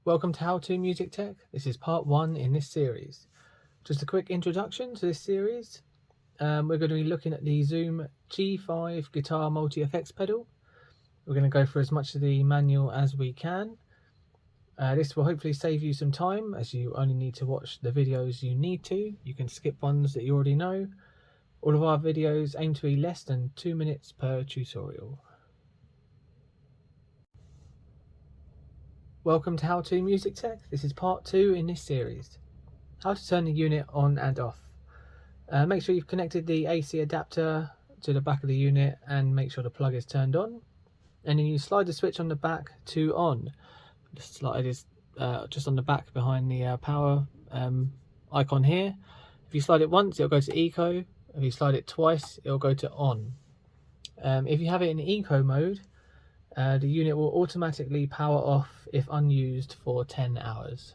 Welcome to How To Music Tech. This is part 1 in this series. Just a quick introduction to this series. We're going to be looking at the Zoom G5 guitar multi-effects pedal. We're going to go through as much of the manual as we can. This will hopefully save you some time, as you only need to watch the videos you need to. You can skip ones that you already know. All of our videos aim to be less than 2 minutes per tutorial. Welcome to How To Music Tech. This is part 2 in this series. How to turn the unit on and off. Make sure you've connected the AC adapter to the back of the unit and make sure the plug is turned on. And then you slide the switch on the back to on. The slide is just on the back behind the power icon here. If you slide it once, it'll go to eco. If you slide it twice, it'll go to on. If you have it in eco mode, the unit will automatically power off if unused for 10 hours.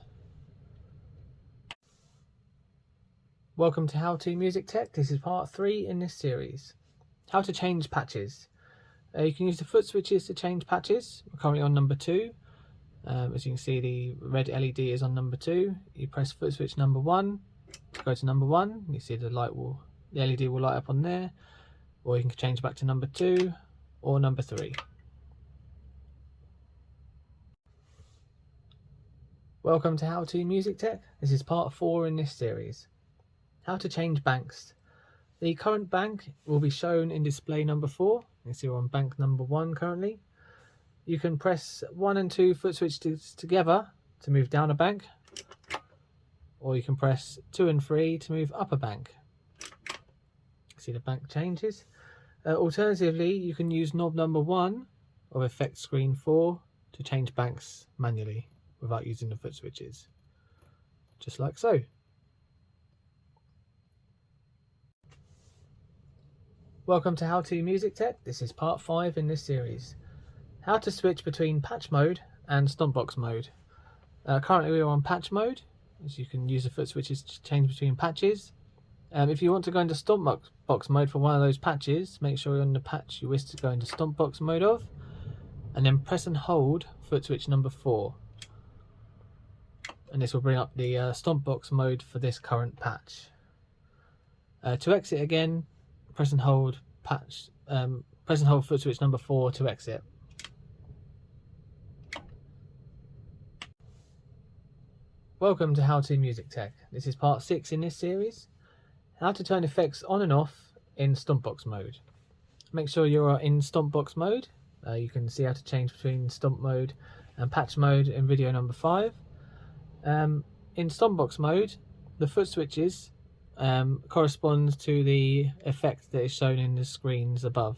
Welcome to How To Music Tech. This is part 3 in this series. How to change patches. You can use the foot switches to change patches. We're currently on number 2. As you can see, the red LED is on number 2. You press foot switch number 1 to go to number 1. You see the LED will light up on there. Or you can change back to number 2 or number 3. Welcome to How To Music Tech. This is part 4 in this series. How to change banks. The current bank will be shown in display number 4. You can see we're on bank number 1 currently. You can press 1 and 2 foot switches together to move down a bank, or you can press 2 and 3 to move up a bank. See the bank changes. Alternatively, you can use knob number 1 of effect screen 4 to change banks manually without using the foot switches, just like so. Welcome to How To Music Tech. This is part 5 in this series. How to switch between patch mode and Stompbox mode. Currently we are on patch mode, as you can use the foot switches to change between patches. If you want to go into Stompbox mode for one of those patches, make sure you're on the patch you wish to go into Stompbox mode of, and then press and hold foot switch number 4. And this will bring up the Stompbox mode for this current patch. To exit again, press and hold foot switch number 4 to exit. Welcome to How To Music Tech. This is part 6 in this series. How to turn effects on and off in Stompbox mode. Make sure you are in Stompbox mode. You can see how to change between Stomp mode and patch mode in video number 5. In Stompbox mode, the foot switches correspond to the effect that is shown in the screens above.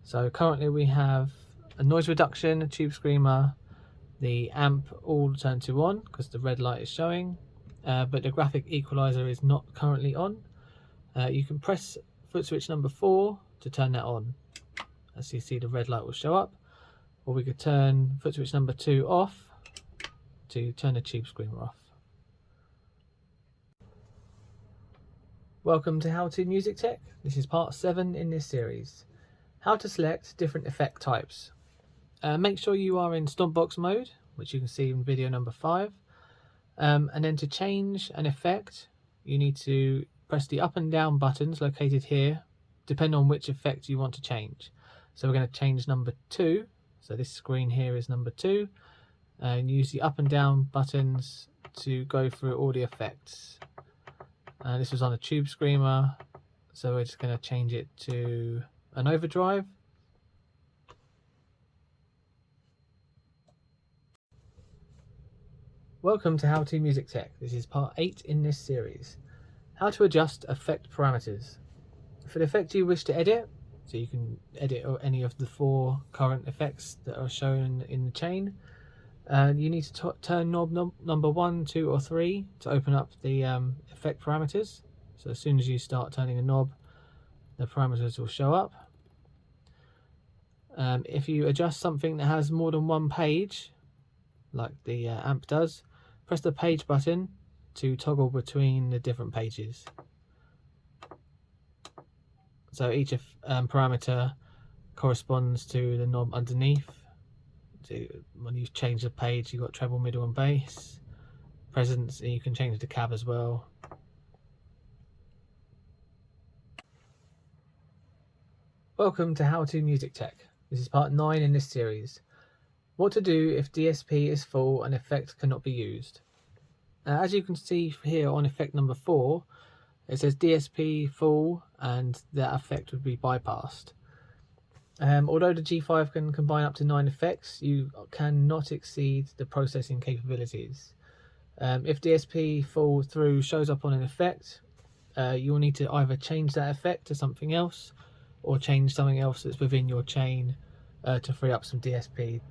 So currently we have a noise reduction, a tube screamer, the amp all turned to on because the red light is showing, but the graphic equalizer is not currently on. You can press foot switch number 4 to turn that on. As you see, the red light will show up, or we could turn foot switch number 2 off to turn the tube screamer off. Welcome to How To Music Tech. This is part 7 in this series. How to select different effect types. Make sure you are in Stompbox mode, which you can see in video number 5. And then to change an effect, you need to press the up and down buttons located here, depending on which effect you want to change. So we're going to change number 2. So this screen here is number 2. And use the up and down buttons to go through all the effects. This was on a tube screamer, so we're just going to change it to an overdrive. Welcome to How To Music Tech. This is part 8 in this series. How to adjust effect parameters. For the effect you wish to edit, so you can edit any of the 4 current effects that are shown in the chain, you need to turn knob number 1, 2 or 3 to open up the effect parameters. So as soon as you start turning a knob, the parameters will show up. If you adjust something that has more than one page, like the amp does, press the page button to toggle between the different pages. So each parameter corresponds to the knob underneath So when you change the page, you've got treble, middle and bass. Presence, and you can change the cab as well. Welcome to How To Music Tech. This is part 9 in this series. What to do if DSP is full and effect cannot be used. As you can see here on effect number 4, it says DSP full and that effect would be bypassed. Although the G5 can combine up to 9 effects, you cannot exceed the processing capabilities. If DSP full through shows up on an effect, you'll need to either change that effect to something else or change something else that's within your chain to free up some DSP,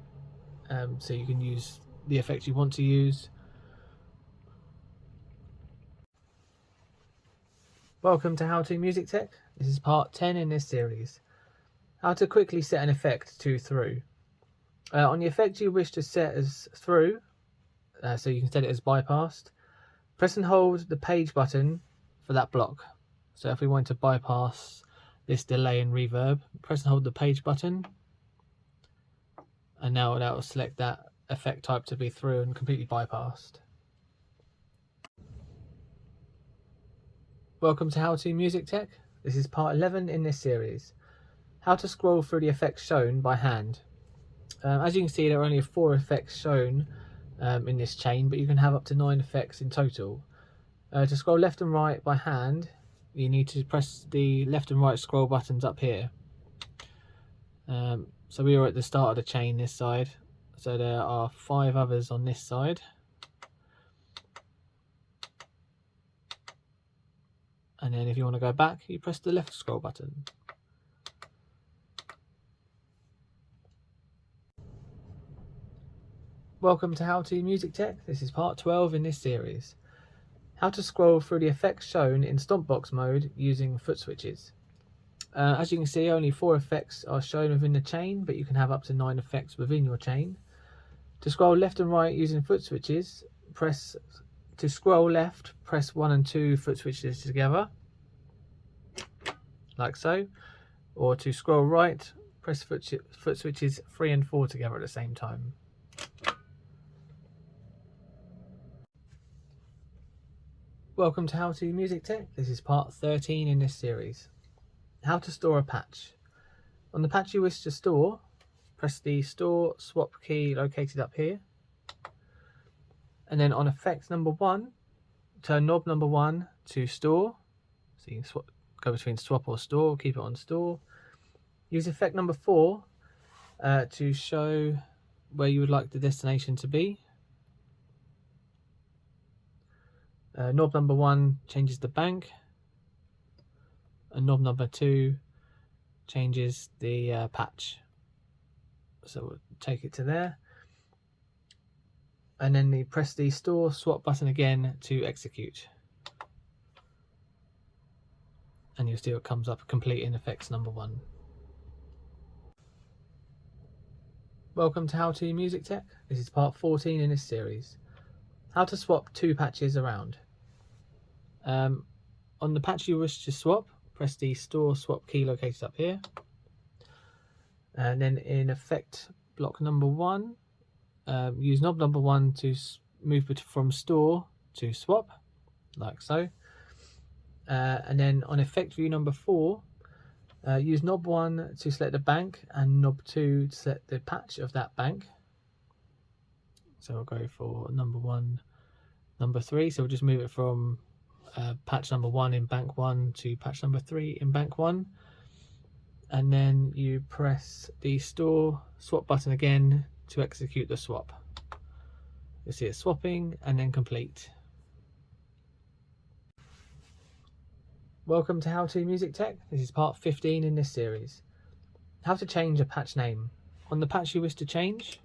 so you can use the effect you want to use. Welcome to How To Music Tech. This is part 10 in this series. How to quickly set an effect to through. On the effect you wish to set as through, so you can set it as bypassed, press and hold the page button for that block. So if we want to bypass this delay and reverb, press and hold the page button, and now that will select that effect type to be through and completely bypassed. Welcome to How To Music Tech. This is part 11 in this series. How to scroll through the effects shown by hand. As you can see, there are only 4 effects shown in this chain, but you can have up to 9 effects in total. To scroll left and right by hand, you need to press the left and right scroll buttons up here. So we are at the start of the chain this side, so there are 5 others on this side. And then if you want to go back, you press the left scroll button. Welcome to How To Music Tech. This is part 12 in this series. How to scroll through the effects shown in Stompbox mode using foot switches. As you can see, only 4 effects are shown within the chain, but you can have up to 9 effects within your chain. To scroll left and right using foot switches, press 1 and 2 foot switches together, like so. Or to scroll right, press foot switches 3 and 4 together at the same time. Welcome to How To Music Tech. This is part 13 in this series. How to store a patch. On the patch you wish to store, press the Store Swap key located up here. And then on effect number 1, turn knob number 1 to Store. So you can go between Swap or Store, keep it on Store. Use effect number 4 to show where you would like the destination to be. Knob number 1 changes the bank, and knob number 2 changes the patch. So we'll take it to there, and then you press the Store Swap button again to execute, and you'll see it comes up complete in effects number 1. Welcome to How To Music Tech. This is part 14 in this series. How to swap 2 patches around. On the patch you wish to swap, press the Store Swap key located up here. And then in effect block number 1, use knob number 1 to move from Store to Swap, like so. And then on effect view number 4, use knob 1 to select the bank and knob 2 to select the patch of that bank. So we'll go for number 1, number 3. So we'll just move it from patch number 1 in bank 1 to patch number 3 in bank 1. And then you press the Store Swap button again to execute the swap. You'll see it swapping and then complete. Welcome to How To Music Tech. This is part 15 in this series. How to change a patch name. On the patch you wish to change,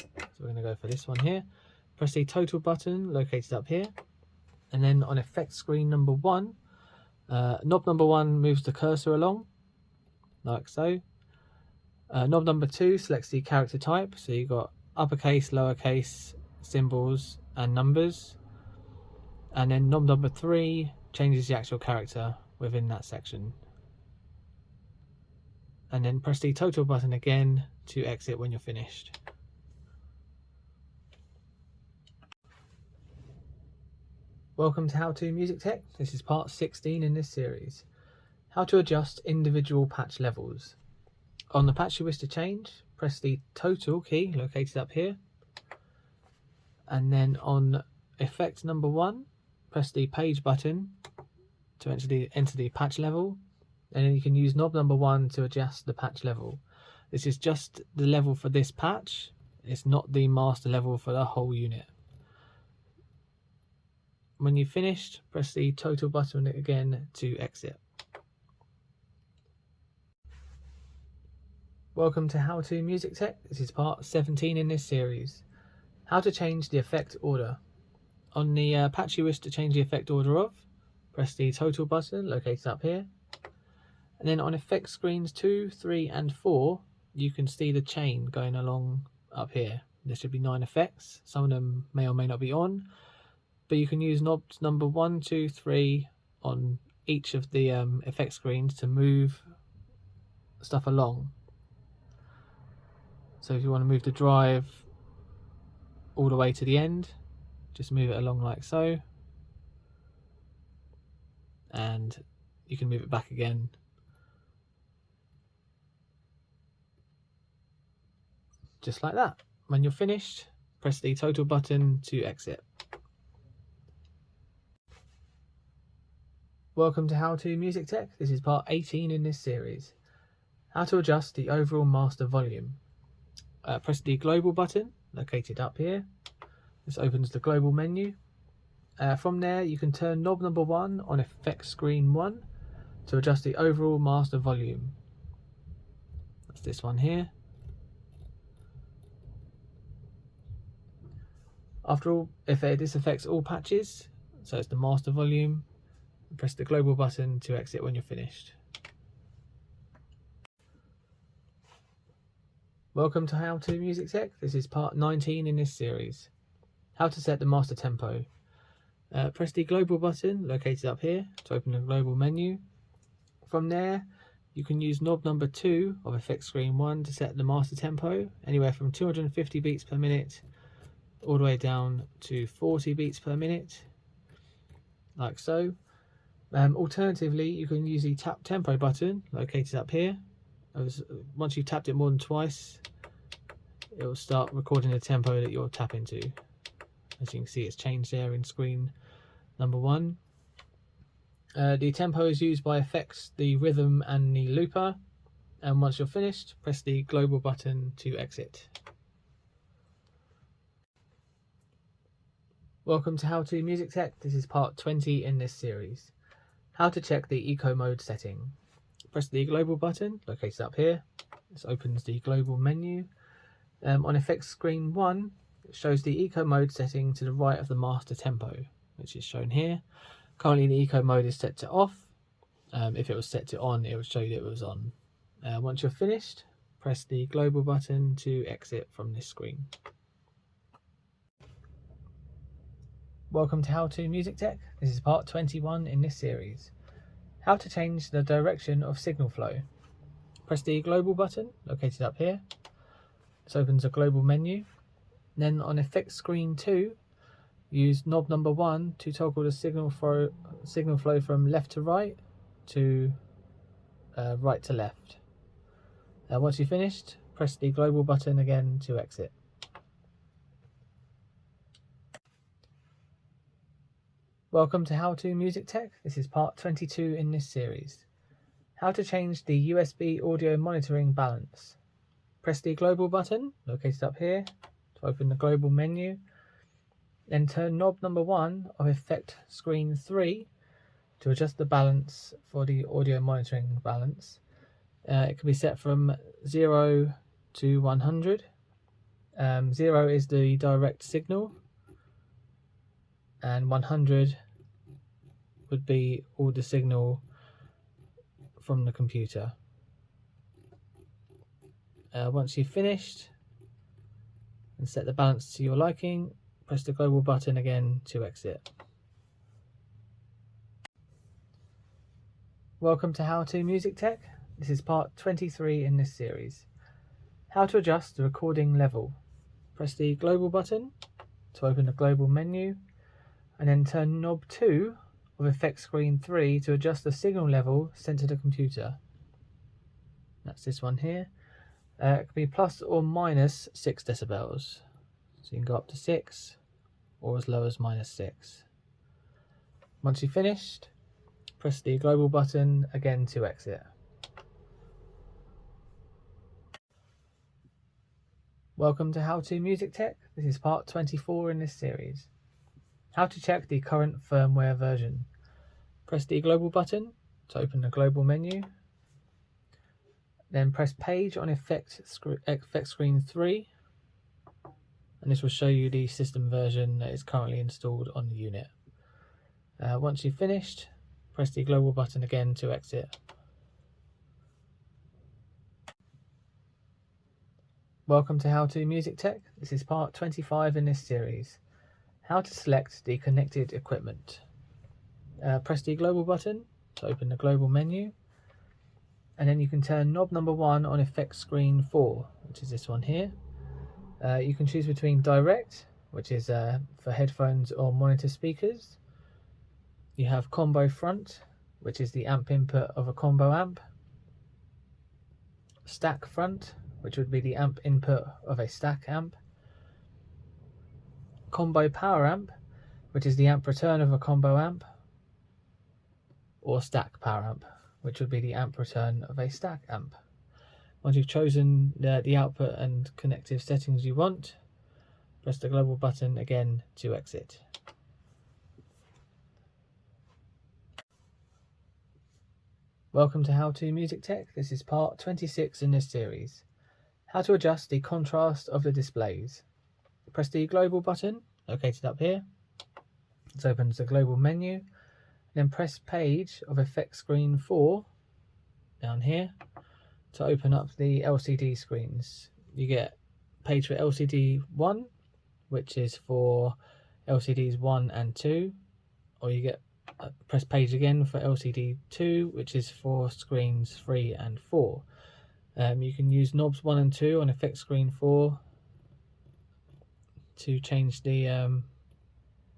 so we're going to go for this one here, press the Total button located up here, and then on effect screen number 1, knob number 1 moves the cursor along, like so. Knob number 2 selects the character type, so you've got uppercase, lowercase, symbols and numbers. And then knob number 3 changes the actual character within that section. And then press the Total button again to exit when you're finished. Welcome to How To Music Tech. This is part 16 in this series. How to adjust individual patch levels. On the patch you wish to change, press the total key located up here. And then on effect number 1, press the page button to enter the patch level. And then you can use knob number 1 to adjust the patch level. This is just the level for this patch. It's not the master level for the whole unit. When you've finished, press the total button again to exit. Welcome to How To Music Tech. This is part 17 in this series. How to change the effect order. On the patch you wish to change the effect order of, press the total button located up here. And then on effect screens 2, 3 and 4, you can see the chain going along up here. There should be 9 effects. Some of them may or may not be on. But you can use knobs number 1, 2, 3 on each of the effect screens to move stuff along. So if you want to move the drive all the way to the end, just move it along like so. And you can move it back again. Just like that. When you're finished, press the total button to exit. Welcome to How To Music Tech. This is part 18 in this series. How to adjust the overall master volume. Press the global button located up here. This opens the global menu. From there you can turn knob number 1 on effect screen 1 to adjust the overall master volume. That's this one here. After all, if this affects all patches, so it's the master volume, press the global button to exit when you're finished. Welcome to How To Music Tech. This is part 19 in this series. How to set the master tempo. Press the global button located up here to open the global menu. From there, you can use knob number 2 of effect screen 1 to set the master tempo, anywhere from 250 beats per minute all the way down to 40 beats per minute, like so. Alternatively, you can use the tap tempo button located up here. Once you've tapped it more than twice, it will start recording the tempo that you're tapping to. As you can see, it's changed there in screen number 1. The tempo is used by effects, the rhythm and the looper. And once you're finished, press the global button to exit. Welcome to How To Music Tech. This is part 20 in this series. How to check the eco mode setting. Press the global button located up here. This opens the global menu. On effects screen 1, it shows the eco mode setting to the right of the master tempo, which is shown here. Currently the eco mode is set to off. If it was set to on, it would show you that it was on. Once you're finished, press the global button to exit from this screen. Welcome to How To Music Tech. This is part 21 in this series. How to change the direction of signal flow. Press the global button located up here. This opens a global menu. Then on effect screen 2, use knob number 1 to toggle the signal flow from left to right to right to left. Once you've finished, press the global button again to exit. Welcome to How To Music Tech. This is part 22 in this series. How to change the USB audio monitoring balance. Press the global button located up here to open the global menu. Then turn knob number 1 of effect screen 3 to adjust the balance for the audio monitoring balance. It can be set from 0 to 100. 0 is the direct signal, and 100 would be all the signal from the computer. Once you've finished and set the balance to your liking, press the global button again to exit. Welcome to How To Music Tech. This is part 23 in this series. How to adjust the recording level. Press the global button to open the global menu, and then turn knob 2 of effect screen 3 to adjust the signal level sent to the computer. That's this one here. It can be plus or minus 6 decibels. So you can go up to 6 or as low as -6. Once you've finished, press the global button again to exit. Welcome to How To Music Tech. This is part 24 in this series. How to check the current firmware version. Press the global button to open the global menu. Then press page on effect screen 3. And this will show you the system version that is currently installed on the unit. Once you've finished, press the global button again to exit. Welcome to How To Music Tech. This is part 25 in this series. How to select the connected equipment. Press the global button to open the global menu, and then you can turn knob number 1 on effect screen 4, which is this one here. You can choose between direct, which is for headphones or monitor speakers. You have combo front, which is the amp input of a combo amp. Stack front, which would be the amp input of a stack amp. Combo power amp, which is the amp return of a combo amp. Or stack power amp, which would be the amp return of a stack amp. Once you've chosen the output and connective settings you want, press the global button again to exit. Welcome to How To Music Tech. This is part 26 in this series. How to adjust the contrast of the displays. Press the global button located up here. This opens the global menu. Then press page of effect screen 4 down here to open up the LCD screens. You get page for LCD 1, which is for LCDs 1 and 2, or you get press page again for LCD 2, which is for screens 3 and 4. You can use knobs 1 and 2 on effect screen 4 to change the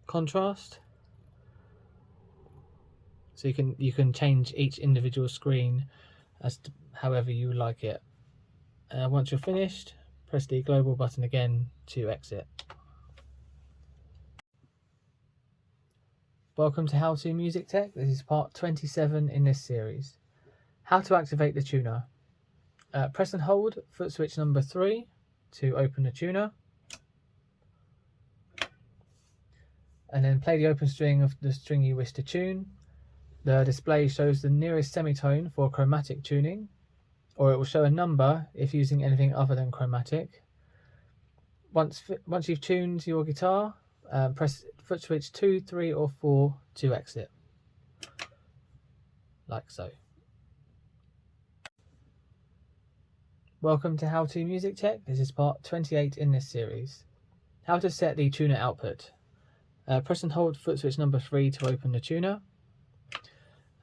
contrast. So you can change each individual screen as to however you like it. Once you're finished, press the global button again to exit. Welcome to How To Music Tech. This is part 27 in this series. How to activate the tuner. Press and hold foot switch number 3 to open the tuner. And then play the open string of the string you wish to tune. The display shows the nearest semitone for chromatic tuning, or it will show a number if using anything other than chromatic. Once you've tuned your guitar, press foot switch 2, 3 or 4 to exit, like so. Welcome to How To Music Tech. This is part 28 in this series. How to set the tuner output. Press and hold foot switch number 3 to open the tuner.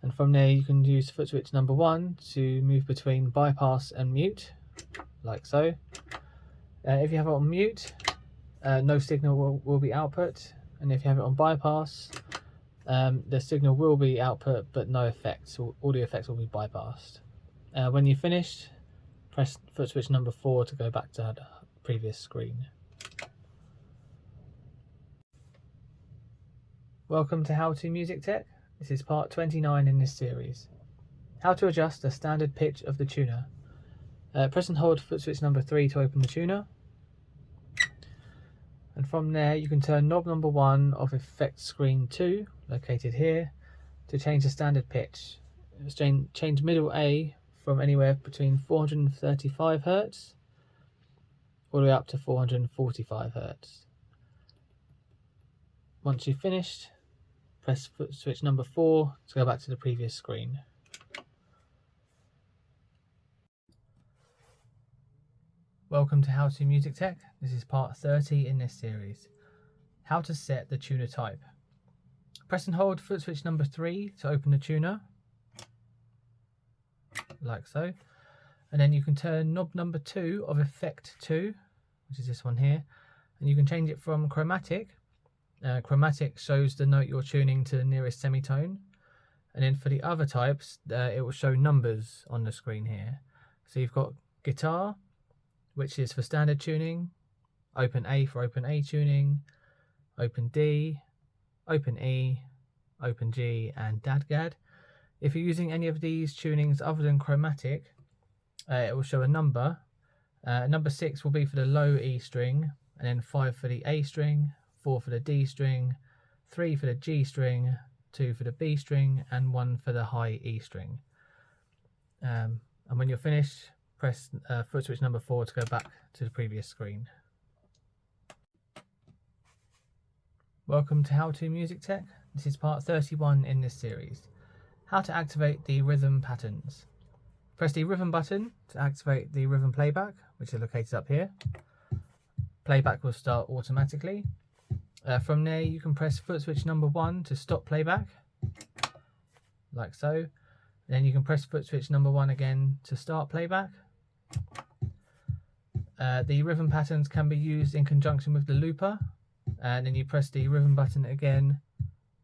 And from there you can use foot switch number 1 to move between bypass and mute, like so. If you have it on mute, no signal will be output, and if you have it on bypass, the signal will be output but no effects, so all the effects will be bypassed. When you're finished, press foot switch number 4 to go back to the previous screen. Welcome to How To Music Tech. This is part 29 in this series. How to adjust the standard pitch of the tuner. Press and hold foot switch number 3 to open the tuner. And from there you can turn knob number 1 of effect screen 2, located here, to change the standard pitch. Change middle A from anywhere between 435 Hz all the way up to 445 Hz. Once you've finished, press foot switch number 4 to go back to the previous screen. Welcome to How To Music Tech. This is part 30 in this series. How to set the tuner type. Press and hold foot switch number 3 to open the tuner, like so. And then you can turn knob number 2 of effect 2, which is this one here, and you can change it from chromatic Chromatic shows the note you're tuning to the nearest semitone. And then for the other types, it will show numbers on the screen here. So you've got guitar, which is for standard tuning, open A for open A tuning, open D, open E, open G, and dadgad. If you're using any of these tunings other than chromatic, it will show a number. Number 6 will be for the low E string, and then 5 for the A string, 4 for the D string, 3 for the G string, 2 for the B string, and 1 for the high E string. And when you're finished, press foot switch number 4 to go back to the previous screen. Welcome to How To Music Tech. This is part 31 in this series. How to activate the rhythm patterns. Press the rhythm button to activate the rhythm playback, which is located up here. Playback will start automatically. From there you can press foot switch number 1 to stop playback, like so. Then you can press foot switch number 1 again to start playback. The rhythm patterns can be used in conjunction with the looper, and then you press the rhythm button again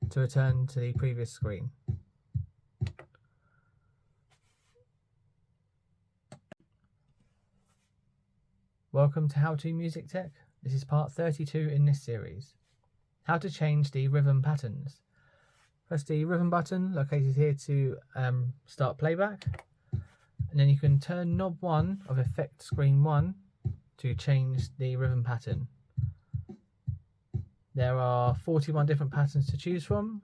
to return to the previous screen. Welcome to How To Music Tech. This is part 32 in this series. How to change the rhythm patterns. Press the rhythm button located here to start playback, and then you can turn knob 1 of effect screen 1 to change the rhythm pattern. There are 41 different patterns to choose from.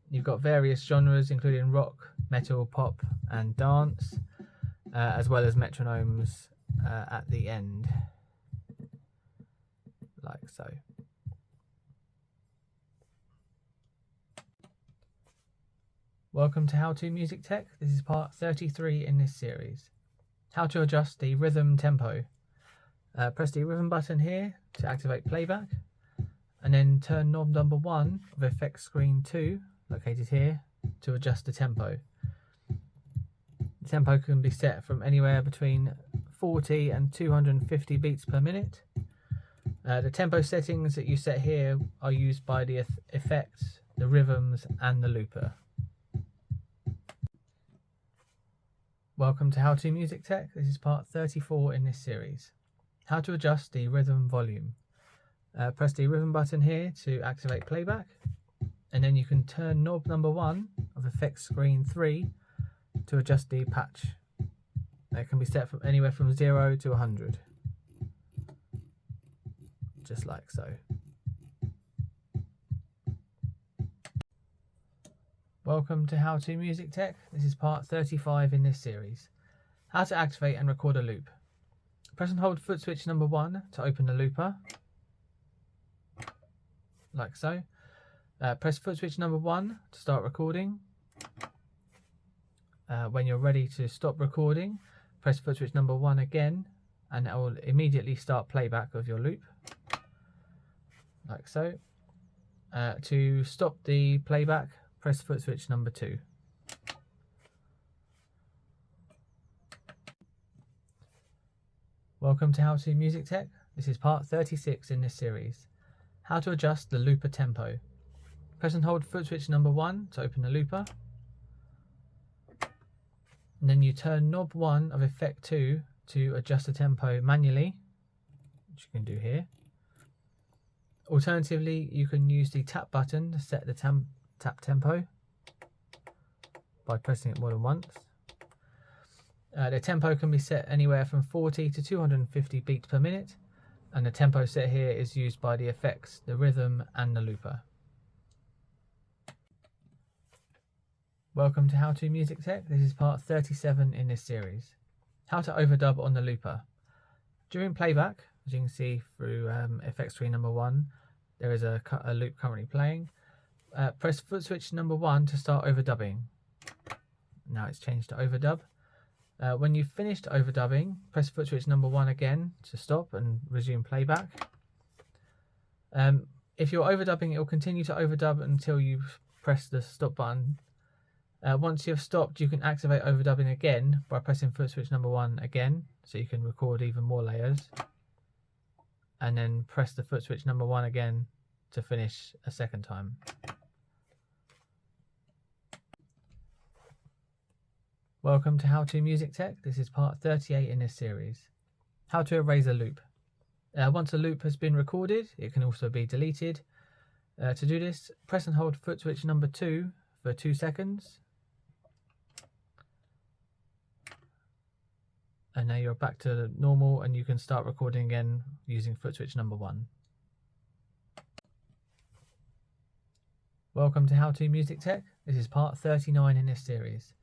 You've got various genres including rock, metal, pop and dance, as well as metronomes at the end, like so. Welcome to How To Music Tech. This is part 33 in this series. How to adjust the rhythm tempo. Press the rhythm button here to activate playback, and then turn knob number 1 of effect screen 2, located here, to adjust the tempo. The tempo can be set from anywhere between 40 and 250 beats per minute. The tempo settings that you set here are used by the effects, the rhythms and the looper. Welcome to How To Music Tech. This is part 34 in this series. How to adjust the rhythm volume. Press the rhythm button here to activate playback, and then you can turn knob number 1 of effect screen 3 to adjust the patch. It can be set from anywhere from 0 to 100, just like so. Welcome to How To Music Tech. This is part 35 in this series. How to activate and record a loop. Press and hold foot switch number 1 to open the looper, like so. Press foot switch number 1 to start recording. When you're ready to stop recording, press foot switch number 1 again, and it will immediately start playback of your loop, like so. To stop the playback, press foot switch number 2. Welcome to How To Music Tech. This is part 36 in this series. How to adjust the looper tempo. Press and hold foot switch number 1 to open the looper, and then you turn knob 1 of effect 2 to adjust the tempo manually, which you can do here. Alternatively, you can use the tap button to set the tap tempo by pressing it more than once. The tempo can be set anywhere from 40 to 250 beats per minute, and the tempo set here is used by the effects, the rhythm and the looper. Welcome to How To Music Tech. This is part 37 in this series. How to overdub on the looper. During playback, as you can see through effect screen number 1, there is a loop currently playing. Press foot switch number 1 to start overdubbing. Now it's changed to overdub. When you've finished overdubbing, press foot switch number 1 again to stop and resume playback. If you're overdubbing, it will continue to overdub until you press the stop button. Once you've stopped, you can activate overdubbing again by pressing foot switch number 1 again, so you can record even more layers. And then press the foot switch number 1 again to finish a second time. Welcome to How To Music Tech. This is part 38 in this series. How to erase a loop. Once a loop has been recorded, it can also be deleted. To do this, press and hold foot switch number 2 for 2 seconds. And now you're back to normal and you can start recording again using foot switch number 1. Welcome to How To Music Tech. This is part 39 in this series.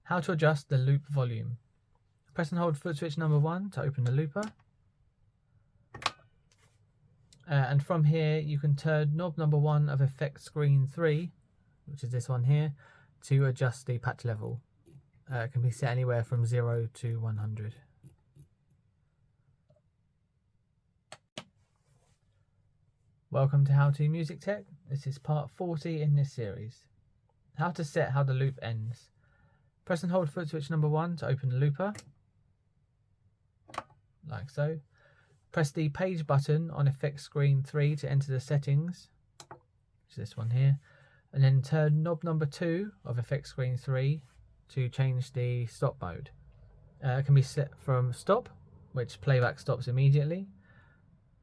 How to adjust the loop volume. Press and hold foot switch number 1 to open the looper. And from here you can turn knob number 1 of effect screen 3, which is this one here, to adjust the patch level. It can be set anywhere from 0 to 100. Welcome to How To Music Tech. This is part 40 in this series. How to set how the loop ends. Press and hold foot switch number 1 to open the looper, like so. Press the page button on effect screen 3 to enter the settings, which is this one here, and then turn knob number 2 of effect screen 3 to change the stop mode. It can be set from stop, which playback stops immediately,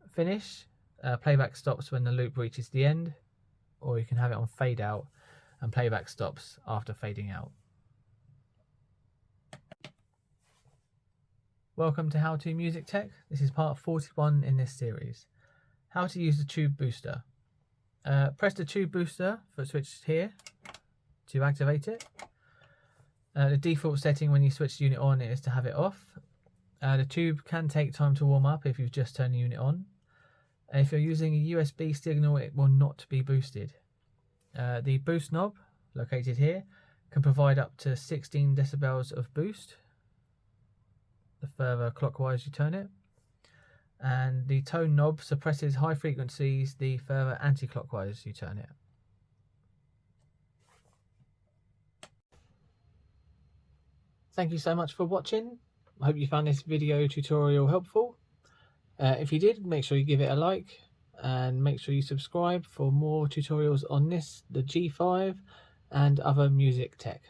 finish, playback stops when the loop reaches the end, or you can have it on fade out and playback stops after fading out. Welcome to How To Music Tech. This is part 41 in this series. How to use the tube booster. Press the tube booster foot switch here to activate it. The default setting when you switch the unit on is to have it off. The tube can take time to warm up if you've just turned the unit on. If you're using a USB signal, it will not be boosted. The boost knob, located here, can provide up to 16 decibels of boost the further clockwise you turn it, and the tone knob suppresses high frequencies the further anti-clockwise you turn it. Thank you so much for watching. I hope you found this video tutorial helpful. If you did, make sure you give it a like and make sure you subscribe for more tutorials on this, the G5 and other music tech.